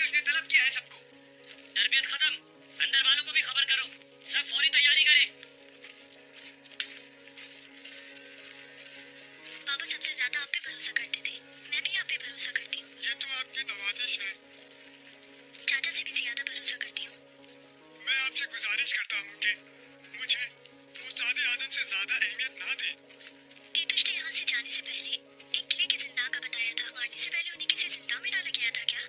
तीतुष ने तलब किया है सबको। तरबियत खत्म, अंदर वालों को भी खबर करो, सब फौरी तैयारी करें। बाबा सबसे ज्यादा आप पे भरोसा करते थे, मैं भी आप पे भरोसा करती हूँ। ये तो आपकी नवाजिश है। चाचा से भी ज्यादा भरोसा करती हूँ। मैं आपसे गुजारिश करता हूँ कि मुझे उस्ताद आजम से ज्यादा अहमियत ना दें। तीतुष ने यहाँ से जाने से पहले एक किले की जिंदा का बताया था। मारने से पहले उन्हें किसी जिंदा में डाला गया था क्या?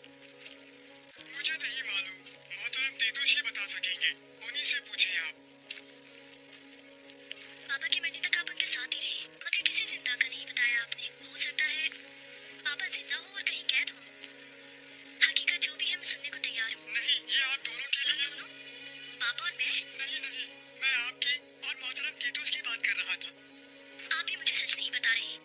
मुझे नहीं मालूम, मोहतरम तीतुष ही बता सकेंगे, उन्हीं से पूछें आप। बाबा की मरने तक आप उनके साथ ही रहे, मगर किसी जिंदा का नहीं बताया आपने। हो सकता है बाबा जिंदा हो और कहीं कैद हो। हकीकत जो भी है मैं सुनने को तैयार हूँ। नहीं, ये आप दोनों के लिए। दोनों? बाबा और मैं? नहीं, मैं आपकी और मोहतरम तीतुष की बात कर रहा था। आप भी मुझे सच नहीं बता रहे।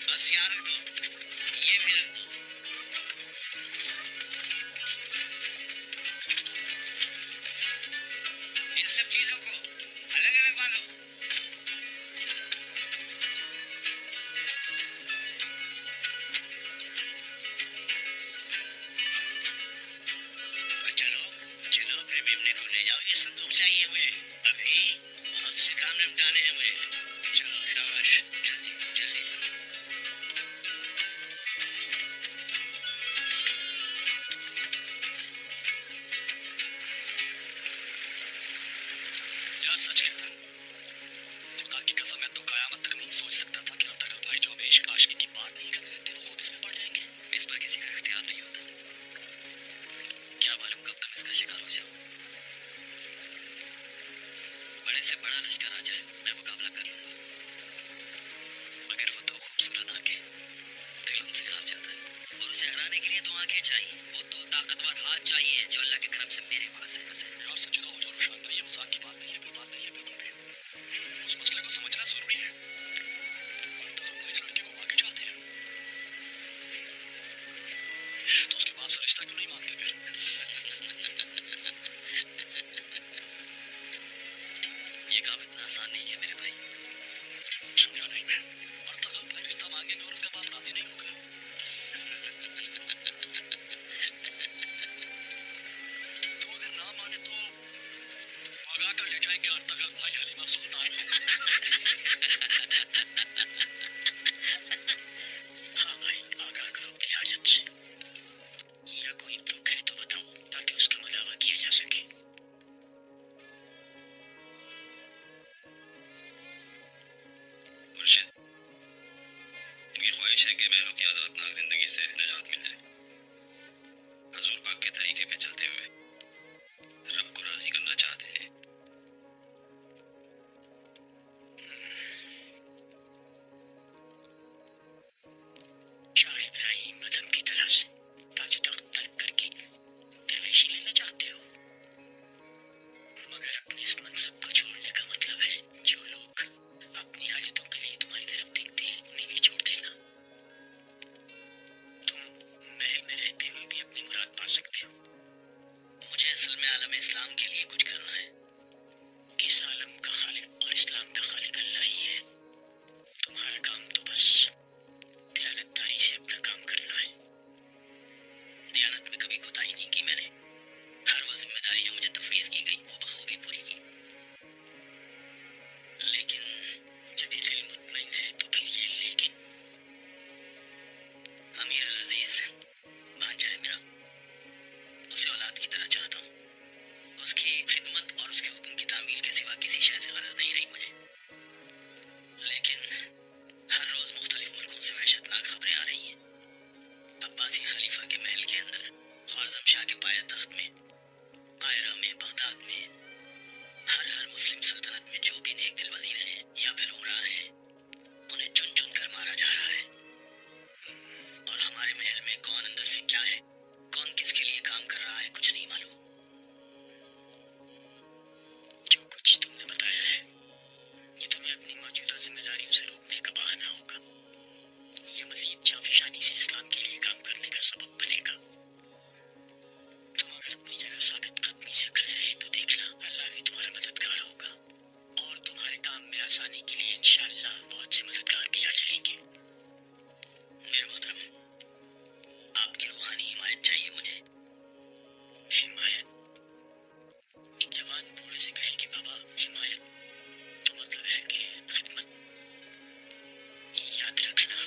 बस यहाँ रख दो, ये भी रख दो। इन सब चीजों को अलग अलग बांधो। तो चलो चलो फिर मेमने को ले जाओ, ये संदूक चाहिए मुझे, अभी बहुत से काम निपटाने हैं मुझे। चलो शाबाश, जल्दी जल्दी। यार सच कहता हूँ, खुदा की कसम है तो कयामत तक नहीं सोच सकता था कि अर्तगल भाई जो हमें इश्क आशिकी की बात नहीं करने देते वो खुद इसमें पड़ जाएंगे। इस पर किसी का इख्तियार नहीं होता, क्या मालूम कब तुम इसका शिकार हो जाओ। बड़े से बड़ा लश्कर आ जाए मैं मुकाबला कर लूंगा, मगर वो दो खूबसूरत आंखें, दिल उनसे हार जाता है। और उसे हराने के लिए दो आंखें चाहिए, वो दो ताकतवर हाथ चाहिए जो अल्लाह के करम से मेरे पास है। यार सचना हो जाओ शानदार, ये मजाक की बात नहीं है, कोई बात नहीं है बिल्कुल भी। उस मसले को समझना जरूरी है। तो हम इस लड़के को आगे चाहते हैं तो उसके बाप से रिश्ता क्यों नहीं मानते फिर? ये काम इतना आसान नहीं है मेरे भाई। समझा नहीं मैं, अर्तगल भाई रिश्ता मांगेंगे और उसका बाप राजी नहीं होगा। तो अगर ना माने तो भगा कर ले जाएंगे अर्तगल भाई हलीमा सुल्तान। हाँ भाई, आगाह करो अपनी हाजत से, या कोई दुख है तो बताओ ताकि उसका मदावा किया जा सके। मुर्शिद, इनकी ख्वाहिश है कि महलों की आज़ादनाक जिंदगी से निजात मिल जाए। हजूर पाक के तरीके पे चलते हुए रब को राजी करना चाहते हैं। शाह इब्राहिम मदन की तरह से ताज तख्त तर्क करके दरवेशी लेना चाहते हो, मगर अपने इस मनसब को छोड़ने का मतलब है जो लोग अपनी हाजतों के लिए तुम्हारी तरफ देखते हैं उन्हें भी छोड़ देना। तुम महल में रहते हुए भी अपनी मुराद पा सकते हो, लेकिन हर रोज मुख्तलिफ मुल्कों से वहशतनाक खबरें आ रही हैं। अब्बासी खलीफा के महल के अंदर, ख्वारज़म शाह के पायतख्त में, कायरा में, बगदाद में, हर मुस्लिम सल्तनत में जो भी नेक दिल वजीर हैं या फिर उमरा हैं, उन्हें चुन चुन कर मारा जा रहा है। और हमारे महल में कौन अंदर से क्या है, कौन किसके लिए काम कर रहा है, कुछ नहीं मालूम। जो कुछ तुमने बताया है ये तुम्हें अपनी मौजूदा जिम्मेदारियों से रोकने का बहाना होगा। ये मजीद जाफिशानी से इस्लाम के लिए काम करने का सबब बनेगा। तुम अगर अपनी जगह साबित कदमी से खड़े रहे तो देखना अल्लाह भी तुम्हारा मददगार होगा और तुम्हारे काम में आसानी के लिए इंशाअल्लाह बहुत से मददगार भी आ जाएंगे। मेरे मोहतरम, आपकी रूहानी हिमायत चाहिए मुझे। हिमायत? एक जवान बूढ़े से कहे कि बाबा हिमायत तो मतलब है कि खिदमत। याद रखना,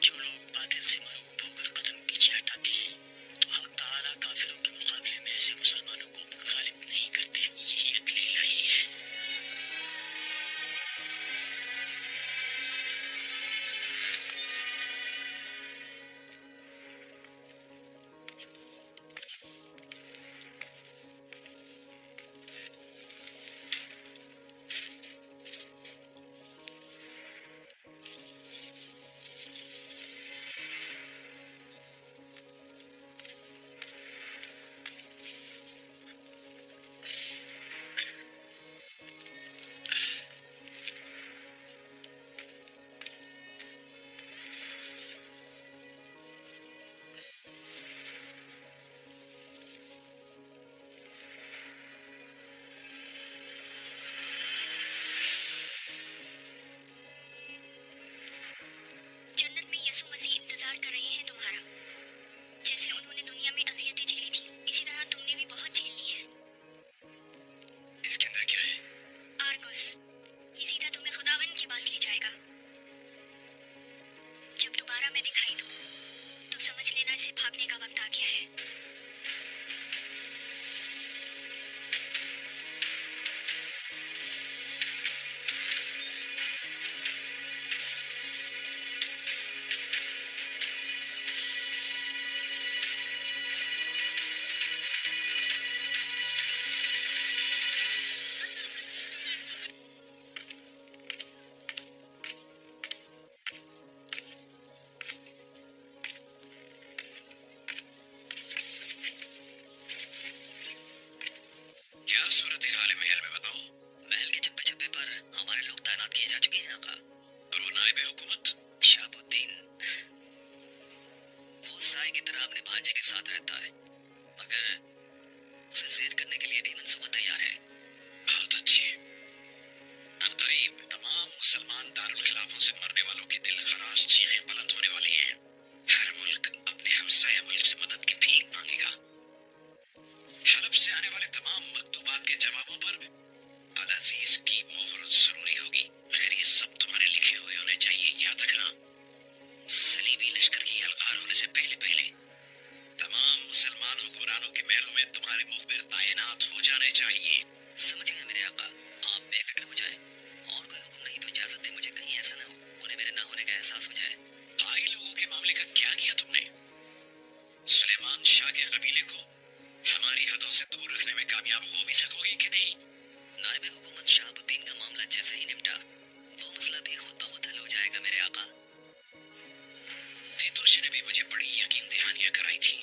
जो लोग बातिल से मरूब होकर कदम पीछे हटाते हैं तो हक ताला काफिरों के मुकाबले में ऐसे मुसलमानों को गालिब नहीं करते। यही अदल इलाही है। जन्नत में यसु मसीह इंतजार कर रहे हैं तुम्हारा। जैसे उन्होंने दुनिया में अजियतें झेली थी, इसी तरह तुमने भी बहुत झेलनी है। इसके अंदर क्या है? आर्गुस, ये सीधा तुम्हें खुदावन के पास ले जाएगा। जब दोबारा मैं दिखाई दूं, तो समझ लेना इसे भागने का वक्त आ गया है। क्या सूरत हाल महल में बताओ। महल के चप्पे चप्पे पर हमारे लोग तैनात किए जा चुके हैं आका। और वो नायब हुकूमत शहाबुद्दीन, वो साए की तरह अपने भांजे के साथ रहता है, मगर उसे ज़ेर करने के लिए भी मंसूबा तैयार है। बहुत अच्छी। अनकरीब तमाम मुसलमान दारुल खिलाफों से मरने वालों के दिल खराश चीखें बुलंद होने वाली हैं। हर मुल्क अपने हमसाया मुल्क से मदद की भीख मांगेगा। हलब से आने वाले तमाम मकतूबात के जवाबों पर अल अजीज की मोहर जरूरी होगी, मगर ये सब तुम्हारे लिखे हुए होने चाहिए। याद रखना, सलीबी लश्कर की अलगार होने से पहले पहले तमाम मुसलमान हुक्मरानों के महलों में तुम्हारे मुखबिर तायनात हो जाने चाहिए। समझ गए मेरे आका, आप बेफिक्र हो जाए। और कोई हुक्म नहीं तो इजाजत दे मुझे, कहीं ऐसा ना हो उन्हें मेरे ना होने का एहसास हो जाए। भाई लोगों के मामले का क्या किया तुमने? सुलेमान शाह के कबीले को हमारी हदों से दूर रखने में कामयाब हो भी सकोगे कि नहीं? नायब हुकूमत शहाबुद्दीन का मामला जैसे ही निपटा, वो मसला भी खुद ब खुद हल हो जाएगा मेरे आका। तेतुश ने भी मुझे बड़ी यकीन दहानियां कराई थी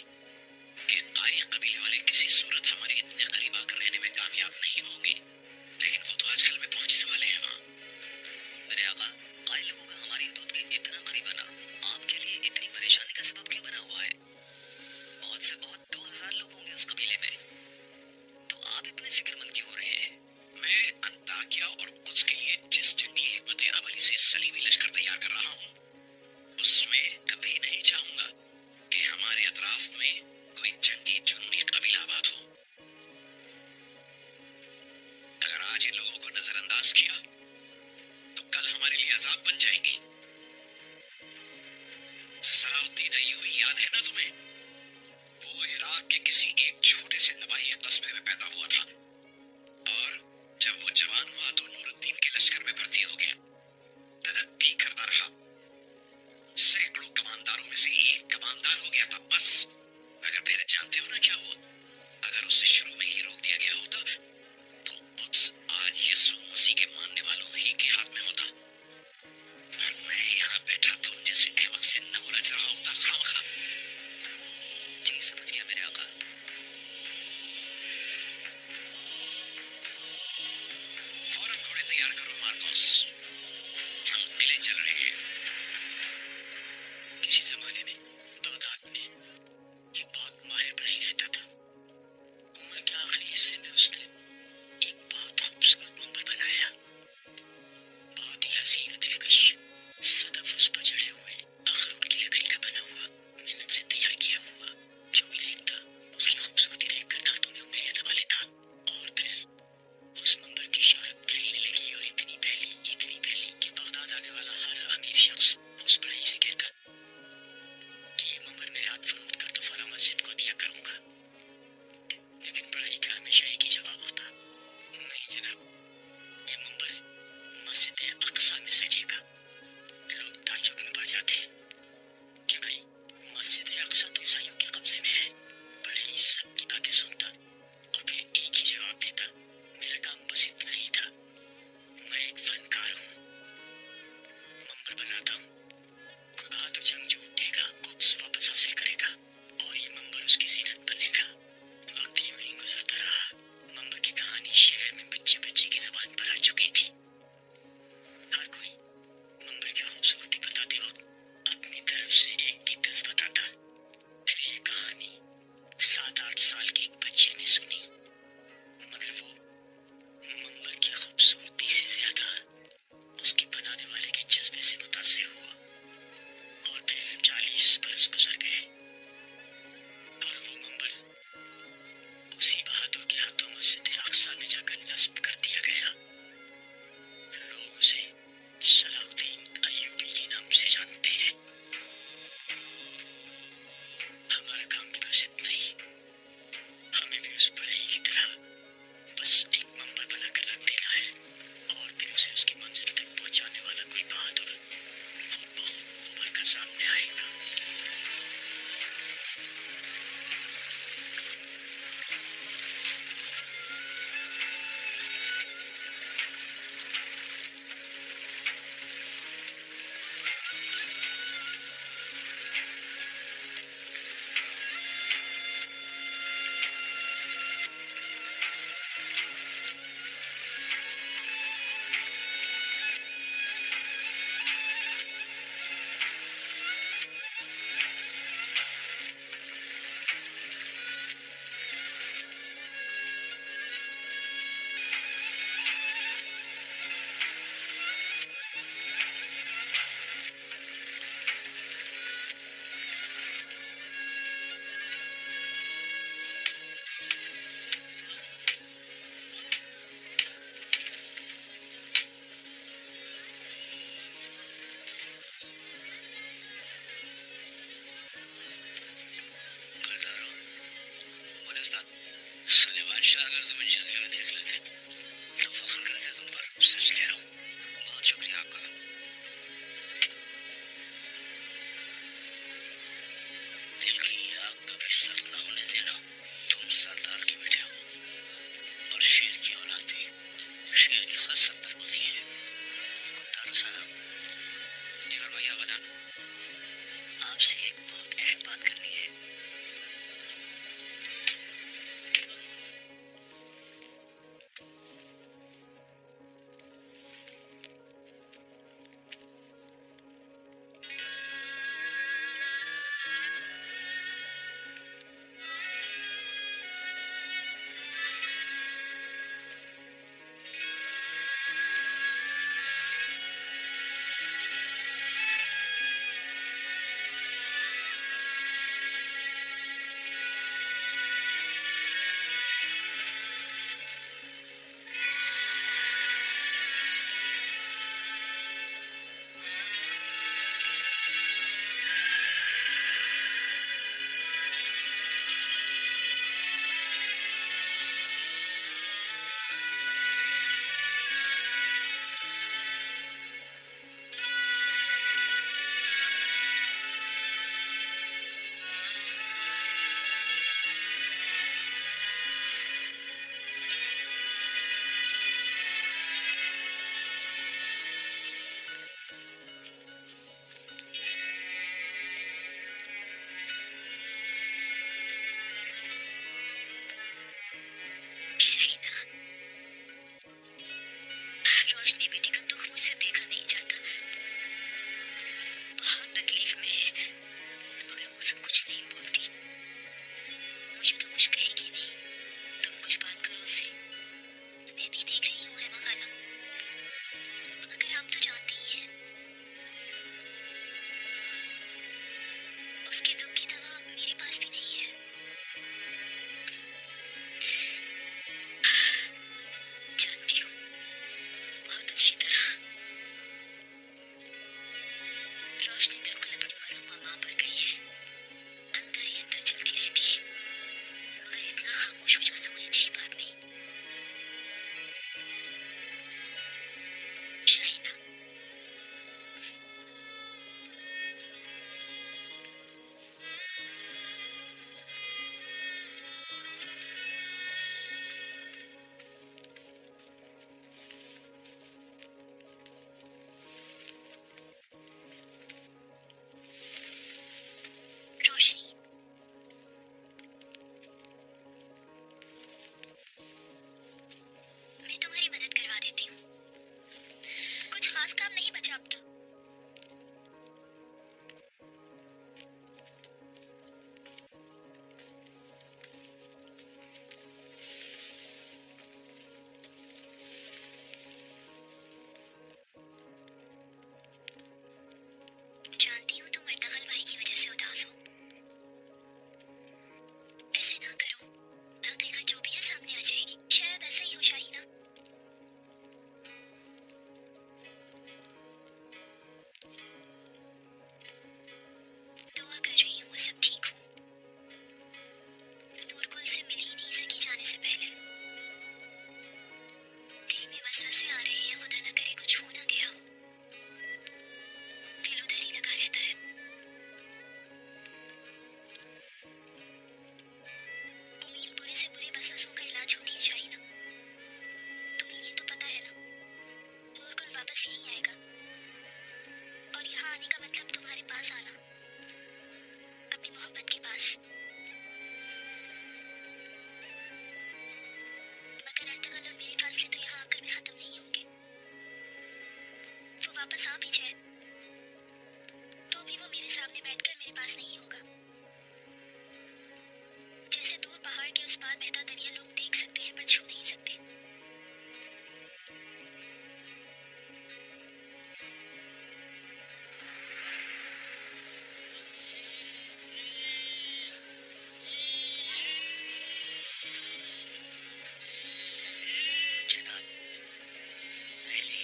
कि काई कबीले वाले किसी सूरत हमारे इतने करीब आकर रहने में कामयाब नहीं होंगे, लेकिन वो तो आजकल में पहुंचने वाले हैं वहाँ। मेरे आका, काई लोगों का हमारी हदूद के इतना करीब आना आपके लिए इतनी परेशानी का सबब क्यों बना हुआ है? बहुत से बहुत 2000 लोग होंगे उस कबीले में, तो आप इतने फिक्रमंद क्यों हो रहे हैं? मैं अंताकिया और कुछ के लिए जिस जंगी हिकमत अमली से सलीबी लश्कर तैयार कर रहा हूँ, उसमें कभी नहीं चाहूंगा कि हमारे अतराफ में कोई जंगी जुनूनी कबीला आबाद हो। अगर आज इन लोगों को नजरअंदाज किया तो कल हमारे लिए अजाब बन जाएंगे। सलाउद्दीन अय्यूबी याद है ना तुम्हें? वो इराक के किसी एक छोटे से नवाही कस्बे में पैदा हुआ। हुआ था और जब वो जवान हुआ तो नूरुद्दीन के लश्कर में भर्ती हो गया। कमांडरों में से एक कमांडर हो गया था बस। अगर फिर जानते हो ना क्या हुआ? अगर उसे शुरू में ही रोक दिया गया होता तो कुछ आज यीशु मसीह के मानने वालों ही के हाथ में होता। और मैं यहाँ बैठा तुम जैसे अहमक से न उलझ रहा होता खामखा। जी समझ गया मेरे आका। फौरन घोड़े तैयार करो मार्कोस, हम किले चल रहे हैं। किसी जमाने में बगदाद में एक बहुत माहिर बढ़ई रहता था। उम्र के आखिरी हिस्से में उसने एक बहुत खूबसूरत मंदिर बनाया। बहुत ही हसीन और दिलकश, सदैव उस पर चढ़े हुए अखरोट की लकड़ी का बना हुआ, मेहनत से तैयार किया हुआ। जो भी देखता उसकी खूबसूरती देखकर दांतों में उंगलियां दबा लेता। और फिर उस मंदिर की शोहरत फैलने लगी और इतनी फैली कि बगदाद आने वाला हर अमीर शख्स उस बढ़ई से कहता कि ये मंदिर मेरे हाथ फरोख्त कर तो फला मस्जिद को दिया करूंगा। लेकिन बढ़ई का हमेशा एक ही जवाब होता, नहीं जनाब, ये मंदिर मस्जिद अक्सा में सजेगा। लोग ताज्जुब में पड़ जाते कि भाई मस्जिद अक्सा तो ईसाइयों के कब्जे में है। बढ़ई सबकी बातें सुनता और फिर एक ही जवाब देता, मेरा काम बस इतना ही था, मैं एक फनकार हूँ, मंदिर बनाता हूँ। कोई बहादुर जंगजू उठेगा, कुछ वापस हासिल करेगा और ये मंदिर उसकी जीनत बनेगा। वक्त यूं ही गुजरता रहा। मंदिर की कहानी शहर में बच्चे बच्चे की जुबान पर आ चुकी थी। हर कोई मंदिर की खूबसूरती बताते वक्त अपनी तरफ से एक की दस बताता। फिर ये कहानी 7-8 साल के एक बच्चे ने सुनी, मगर वो मंदिर की खूबसूरती से ज्यादा उसके बनाने वाले के जज्बे से मुतासिर हुआ। और फिर 40 बरस गुजर गए और वो मंदिर उसी बहादुर के हाथों मस्जिद अक्सा में जाकर नस्ब कर दिया गया। लोग उसे सलाहुद्दीन अय्यूबी के नाम से जानते हैं। हमारा काम भी बस इतना ही, हमें भी उस बढ़ई की तरह बस एक मंदिर बनाकर रख देना है और फिर उसे उसकी मंजिल तक पहुंचाने वाला कोई बहादुर खुद ब खुद उभर कर सामने आएगा। सुलेमान शाह अगर तुम्हें जिंदगी में देख लेते तो फख्र करते तुम पर। सच कह रहा हूँ। बहुत शुक्रिया आपका। दिल की आग कभी सर न होने देना। तुम सरदार के बेटे हो और शेर की औलाद भी। शेर की खसरत पर होती है। कुत्तार साहब, जी फरमाइए आका जान। आपसे एक बहुत अहम बात करनी है। वापस आ भी जाए तो भी वो मेरे सामने बैठकर मेरे पास नहीं होगा। जैसे दूर पहाड़ के उस पार बहता दरिया लोग देख सकते हैं पर छू नहीं सकते। जनाब, पहले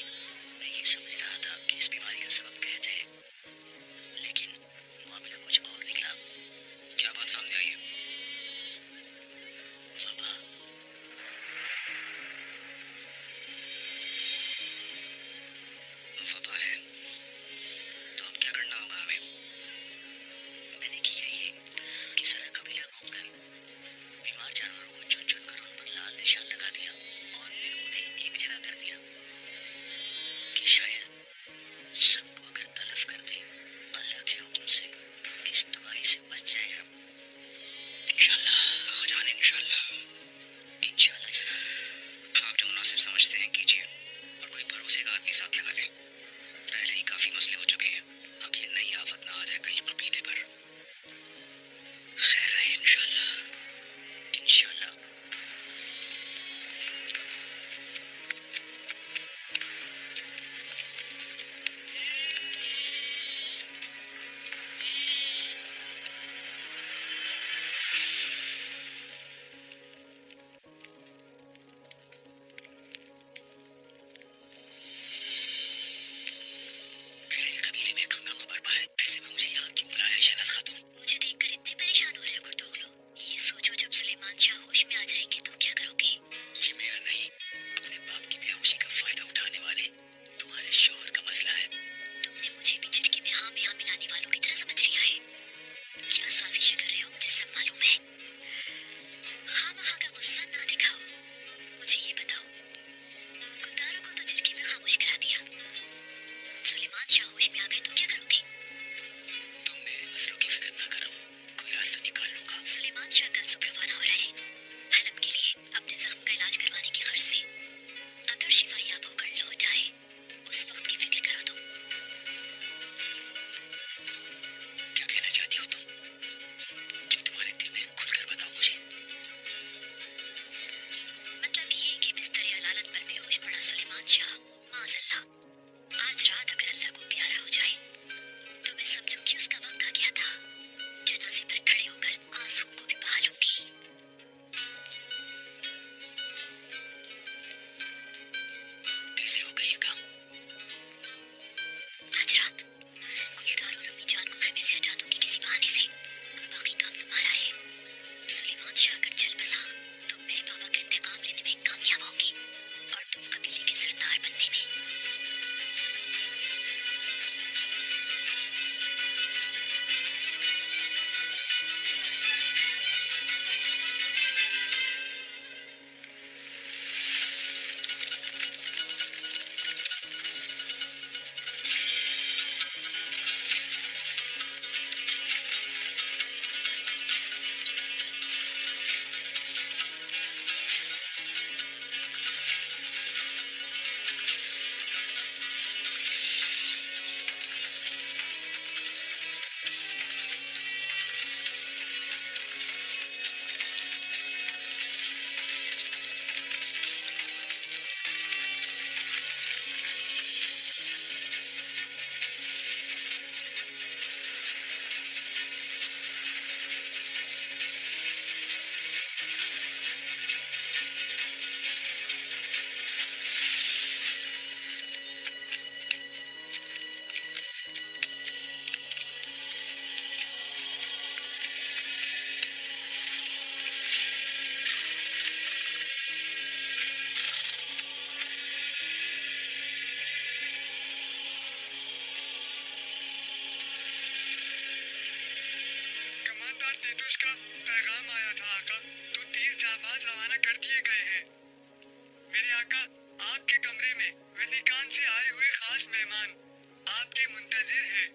मैं ये समझ रहा था कि इस बीमारी का सबब कहते हैं, लेकिन मामला कुछ और निकला। क्या बात सामने आई है? वबा। वबा है। तो अब क्या करना होगा हमें? मैंने किया ये कि सारा कबीला घूमकर बीमार जानवरों को चुन चुन कर उन पर लाल निशान लगा दिया और फिर उन्हें एक जगह कर दिया कि शायद सबको अगर तलफ कर दे अल्लाह के हुक्म से इस तबाही से बच जाए हम। इंशाल्लाह खजान, इंशाल्लाह। इंशाल्लाह जनाब, आप जो मुनासिब समझते हैं कीजिए और कोई भरोसे का आदमी साथ लगा लें। पहले ही काफी मसले हो चुके हैं, अब ये नई आफत ना आ जाए कहीं कबीले पर। खैर रहे इंशाल्लाह, इंशाल्लाह। मेरे कबीले में हंगामा बरपा है, ऐसे में मुझे यहाँ क्यों बुलाया शहनाज खातून? मुझे देखकर इतने परेशान हो रहे हो गुर्दोगलो। ये सोचो जब सुलेमान शाह होश में आ जाएंगे तो क्या करोगे? ये मेरा नहीं, अपने बाप की बेहोशी का फायदा उठाने वाले तुम्हारे शौहर का मसला है। तुमने मुझे भी चिटके में हाँ मिलाने वालों की तरह समझ लिया है। क्या साजिशें कर रहे हो मुझे सब मालूम है। खामखा का गुस्सा ना दिखाओ। मुझे ये बताओ, गुलदारों को तो चिटके में खामोश करा दिया, सुलेमान शाह होश में आ गए तो क्या करोगे? तुम मेरे मसलों की फिक्र ना करो, कोई रास्ता निकाल लूंगा। सुलेमान शाह कल सुबह रवाना हो रहे हैं हलब के लिए अपने जख्म का इलाज करवाने की गर्ज से। अगर शिफा याब होकर लौट आए उस वक्त की फिक्र करो तुम। क्या कहना चाहती हो तुम? जो तुम्हारे दिल में खुलकर बताओ मुझे। मतलब ये कि बिस्तर अलालत पर बेहोश पड़ा सुलेमान शाह माज़अल्लाह आज रात अगर अल्लाह को प्यारा हो जाए तो मैं समझूं कि उसका वक्त आ गया था। जनाजे पर खड़े होकर आंसुओं को भी बहा लूंगी। कैसे होगा ये काम? आज रात गुलदार और अम्मी जान को खेमे से हटा दूंगी किसी बहाने से। बाकी काम तुम्हारा है। सुलेमान शाह अगर चल बसा तो मैं बाबा का इंतकाम लेने में कामयाब होंगी और तुम कबीले के सरदार बनने में। कमांडर तीतुश का पैगाम आया था आका, तो 30 जाबाज रवाना कर दिए गए हैं। मेरे आका, आपके कमरे में वतिकान से आए हुए खास मेहमान आपके मुंतजिर हैं।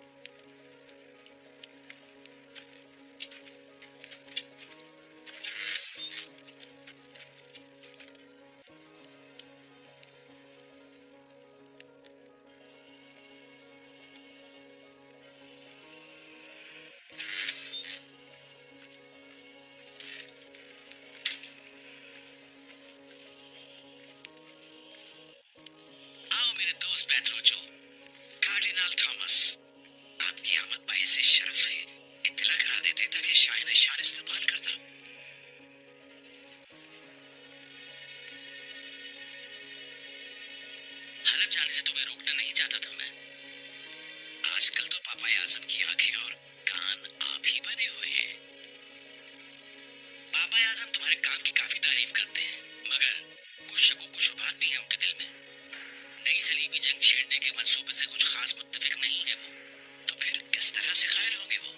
दोस्त पेट्रोचो, कार्डिनल थॉमस, आपकी आमद बायसे शर्फ है इत्तला करा देते ताकि शायन शान इस्तेमाल करता। हलफ जाने से तुम्हें रोकना नहीं चाहता था मैं। आजकल तो पापा आजम की आंखें और कान आप ही बने हुए हैं। पापा आजम तुम्हारे काम की काफी तारीफ करते हैं, मगर कुछ शक व शुबहात भी है उनके दिल में। नई सलीबी जंग छेड़ने के मंसूबे से कुछ खास मुत्तफिक नहीं है वो। तो फिर किस तरह से खैर होंगे वो?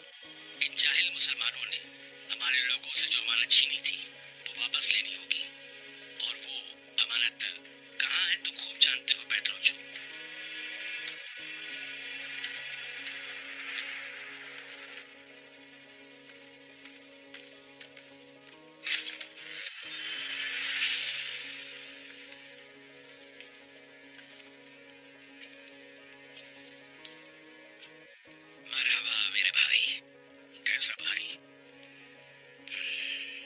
इन जाहिल मुसलमानों ने हमारे लोगों से जो अमानत छीनी थी वो वापस लेनी होगी। और वो अमानत कहाँ है तुम खूब जानते हो पेट्रोचो। मरहबा मेरे भाई। कैसा भाई?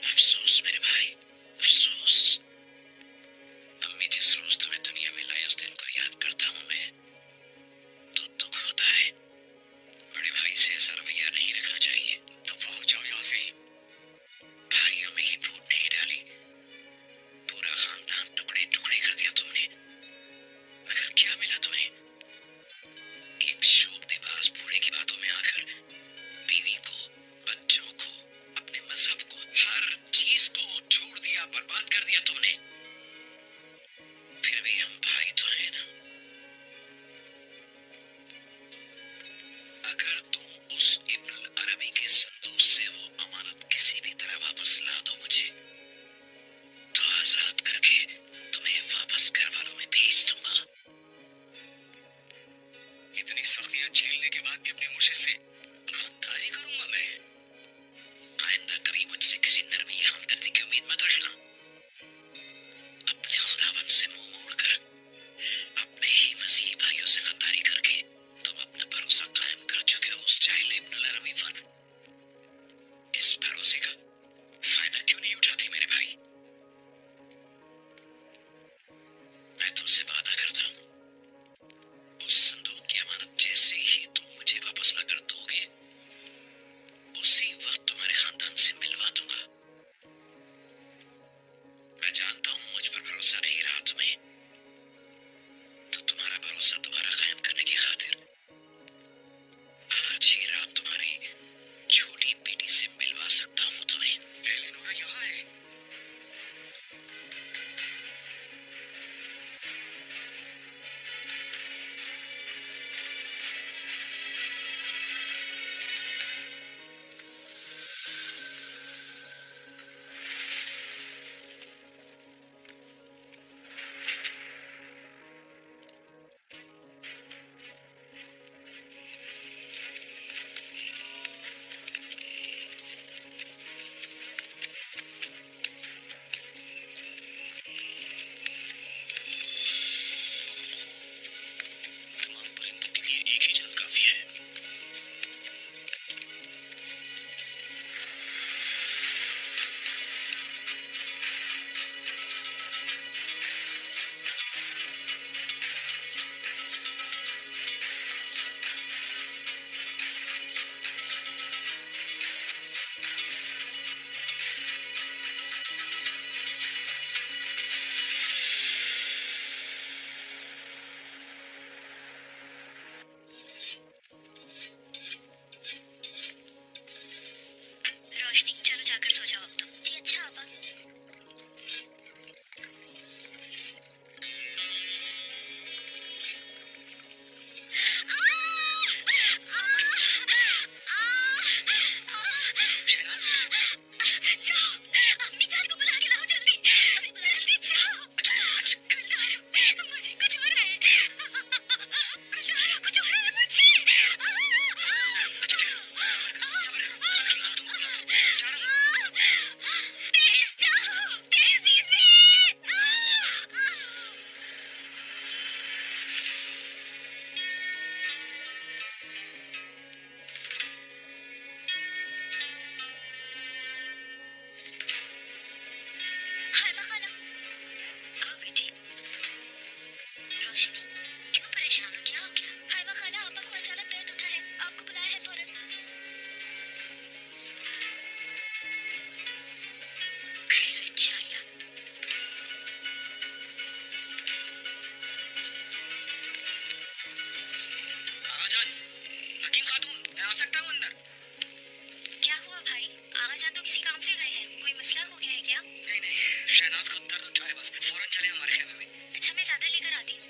अफसोस मेरे भाई, अफसोस। अम्मी जिस रोज तुम्हें दुनिया में लाई उस दिन को याद करता हूँ मैं, तो दुख होता है। बड़े भाई से ऐसा रवैया नहीं रखना चाहिए। तो हो जाओ यहाँ से। भाइयों में ही फूट नहीं डाली, पूरा खानदान टुकड़े टुकड़े कर दिया तुमने। मगर क्या मिला तुम्हें? एक शोबदेबाज बूढ़े की बातों में आकर बीवी को, बच्चों को, अपने मजहब को, हर चीज को छोड़ दिया, बर्बाद कर दिया तुमने। फिर भी हम भाई तो हैं ना। अगर तुम उस इब्नुल अरबी के संदूक से वो अमानत किसी भी तरह वापस ला दो मुझे, तो आजाद करके तुम्हें वापस घर वालों में भेज दूंगा। इतनी सख्तियां झेलने के बाद भी अपने मुर्शिद से गद्दारी करूंगा मैं? आइंदा कभी मुझसे किसी नरमी या हमदर्दी की उम्मीद मत रखना। अपने खुदावन से मुंह मोड़कर, अपने ही मसीही भाइयों से गद्दारी करके तुम अपना भरोसा कायम कर चुके हो उस जाहिल इब्नुल अरबी पर। इस भरोसे का फायदा क्यों नहीं उठाती मेरे भाई? मैं तुमसे वादा करता हूँ, उस संदूक की अमानत जैसे ही तुम मुझे वापस ला कर दोगे हकीम खातून, मैं आ सकता हूँ अंदर? क्या हुआ भाई? आगा जान तो किसी काम से गए हैं, कोई मसला हो गया है क्या? नहीं नहीं, शहनाज को दर्द उठा है बस, फौरन चले हमारे खेमे में। अच्छा मैं चादर लेकर आती हूँ।